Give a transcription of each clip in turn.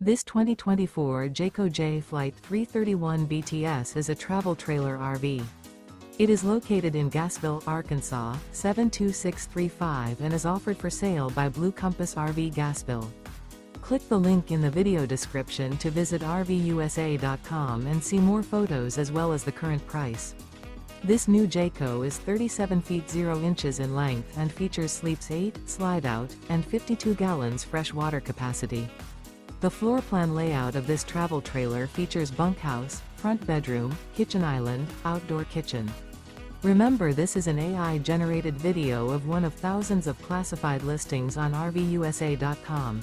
This 2024 Jayco Jay Flight 331 BTS is a travel trailer RV. It is located in Gassville, Arkansas, 72635 and is offered for sale by Blue Compass RV Gassville. Click the link in the video description to visit RVUSA.com and see more photos as well as the current price. This new Jayco is 37 feet 0 inches in length and features sleeps 8, slide-out, and 52 gallons fresh water capacity. The floor plan layout of this travel trailer features bunkhouse, front bedroom, kitchen island, outdoor kitchen. Remember, this is an AI-generated video of one of thousands of classified listings on RVUSA.com.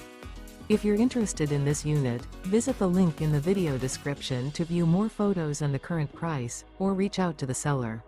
If you're interested in this unit, visit the link in the video description to view more photos and the current price, or reach out to the seller.